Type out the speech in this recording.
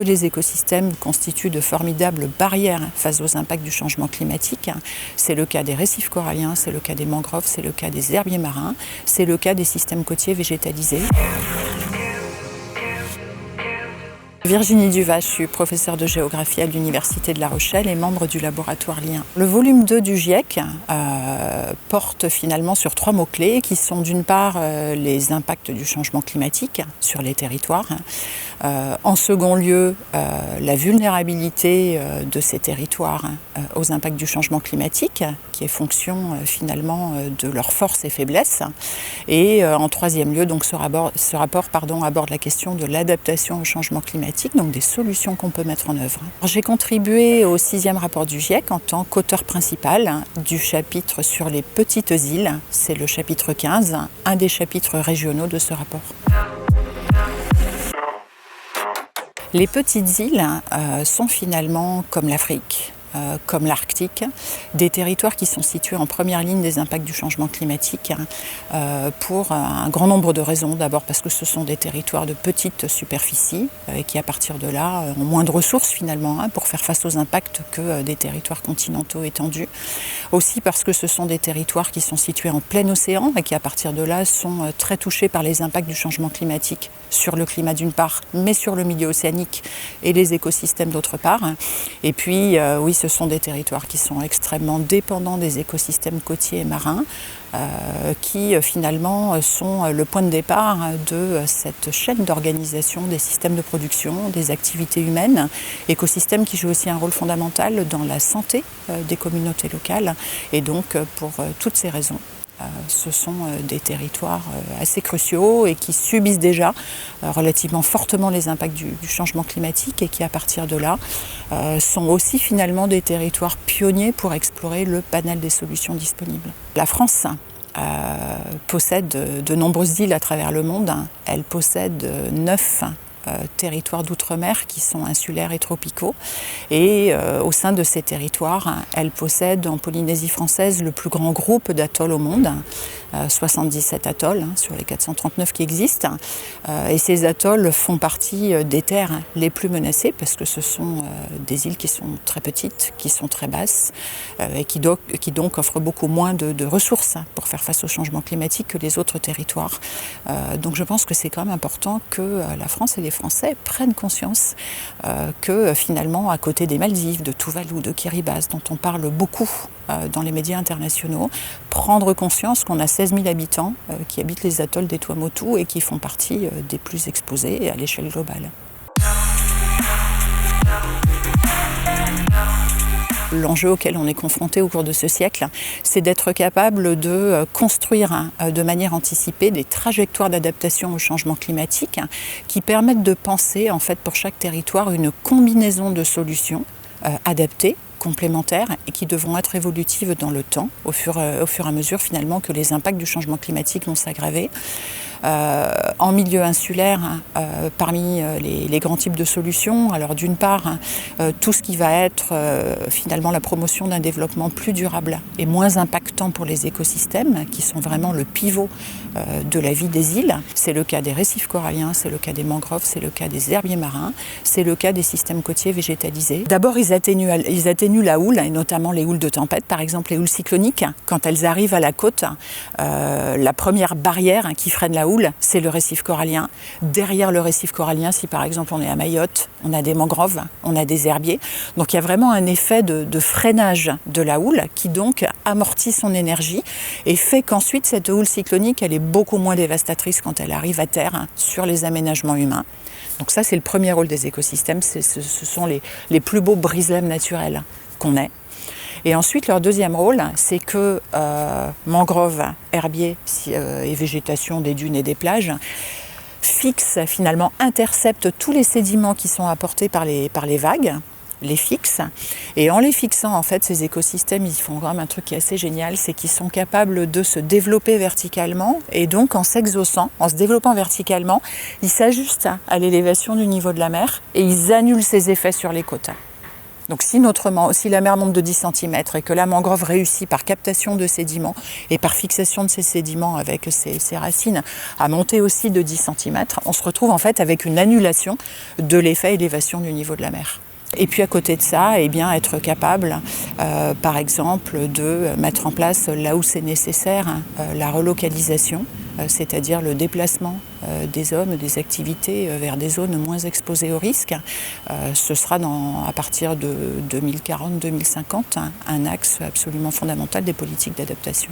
Les écosystèmes constituent de formidables barrières face aux impacts du changement climatique. C'est le cas des récifs coralliens, c'est le cas des mangroves, c'est le cas des herbiers marins, c'est le cas des systèmes côtiers végétalisés. Virginie Duvache, je suis professeure de géographie à l'Université de La Rochelle et membre du laboratoire LIEN. Le volume 2 du GIEC porte finalement sur 3 mots-clés qui sont d'une part les impacts du changement climatique sur les territoires, en second lieu la vulnérabilité de ces territoires aux impacts du changement climatique, qui est fonction finalement de leurs forces et faiblesses, et en troisième lieu donc ce rapport aborde la question de l'adaptation au changement climatique, donc des solutions qu'on peut mettre en œuvre. J'ai contribué au 6e rapport du GIEC en tant qu'auteur principal du chapitre sur les petites îles, c'est le chapitre 15, un des chapitres régionaux de ce rapport. Les petites îles sont finalement comme l'Afrique, comme l'Arctique, des territoires qui sont situés en première ligne des impacts du changement climatique pour un grand nombre de raisons. D'abord parce que ce sont des territoires de petite superficie et qui à partir de là ont moins de ressources finalement pour faire face aux impacts que des territoires continentaux étendus. Aussi parce que ce sont des territoires qui sont situés en plein océan et qui à partir de là sont très touchés par les impacts du changement climatique sur le climat d'une part, mais sur le milieu océanique et les écosystèmes d'autre part. Et puis oui, ce sont des territoires qui sont extrêmement dépendants des écosystèmes côtiers et marins, qui finalement sont le point de départ de cette chaîne d'organisation des systèmes de production, des activités humaines, écosystèmes qui jouent aussi un rôle fondamental dans la santé des communautés locales. Et donc pour toutes ces raisons, ce sont des territoires assez cruciaux et qui subissent déjà relativement fortement les impacts du changement climatique et qui, à partir de là, sont aussi finalement des territoires pionniers pour explorer le panel des solutions disponibles. La France possède de nombreuses îles à travers le monde. Elle possède 9 territoires d'outre-mer qui sont insulaires et tropicaux. Et au sein de ces territoires, elle possède en Polynésie française le plus grand groupe d'atolls au monde, 77 atolls sur les 439 qui existent. Et ces atolls font partie des terres les plus menacées parce que ce sont des îles qui sont très petites, qui sont très basses et qui donc offrent beaucoup moins de ressources pour faire face au changement climatique que les autres territoires. Donc je pense que c'est quand même important que la France et les Français prennent conscience que finalement, à côté des Maldives, de Tuvalu, de Kiribati, dont on parle beaucoup dans les médias internationaux, prendre conscience qu'on a 16 000 habitants qui habitent les atolls des Tuamotu et qui font partie des plus exposés à l'échelle globale. L'enjeu auquel on est confronté au cours de ce siècle, c'est d'être capable de construire de manière anticipée des trajectoires d'adaptation au changement climatique qui permettent de penser en fait pour chaque territoire une combinaison de solutions adaptées, complémentaires et qui devront être évolutives dans le temps, au fur et à mesure finalement que les impacts du changement climatique vont s'aggraver. En milieu insulaire, parmi les grands types de solutions, alors d'une part, tout ce qui va être finalement la promotion d'un développement plus durable et moins impactant pour les écosystèmes, qui sont vraiment le pivot de la vie des îles. C'est le cas des récifs coralliens, c'est le cas des mangroves, c'est le cas des herbiers marins, c'est le cas des systèmes côtiers végétalisés. D'abord, ils atténuent la houle, et notamment les houles de tempête, par exemple les houles cycloniques. Quand elles arrivent à la côte, la première barrière qui freine la houle, c'est le récif corallien. Derrière le récif corallien, si par exemple on est à Mayotte, on a des mangroves, on a des herbiers. Donc il y a vraiment un effet de freinage de la houle qui donc amortit son énergie et fait qu'ensuite cette houle cyclonique, elle est beaucoup moins dévastatrice quand elle arrive à terre sur les aménagements humains. Donc ça, c'est le premier rôle des écosystèmes, ce sont les plus beaux brise-lames naturels qu'on ait. Et ensuite, leur deuxième rôle, c'est que mangroves, herbiers et végétation des dunes et des plages fixent, finalement, interceptent tous les sédiments qui sont apportés par les vagues, les fixent. Et en les fixant, en fait, ces écosystèmes, ils font quand même un truc qui est assez génial, c'est qu'ils sont capables de se développer verticalement et donc en s'exhaussant, en se développant verticalement, ils s'ajustent à l'élévation du niveau de la mer et ils annulent ces effets sur les côtes. Donc si la mer monte de 10 cm et que la mangrove réussit par captation de sédiments et par fixation de ces sédiments avec ses racines à monter aussi de 10 cm, on se retrouve en fait avec une annulation de l'effet élévation du niveau de la mer. Et puis à côté de ça, être capable, par exemple, de mettre en place, là où c'est nécessaire, la relocalisation, c'est-à-dire le déplacement des hommes, des activités vers des zones moins exposées au risque. Ce sera à partir de 2040-2050 un axe absolument fondamental des politiques d'adaptation.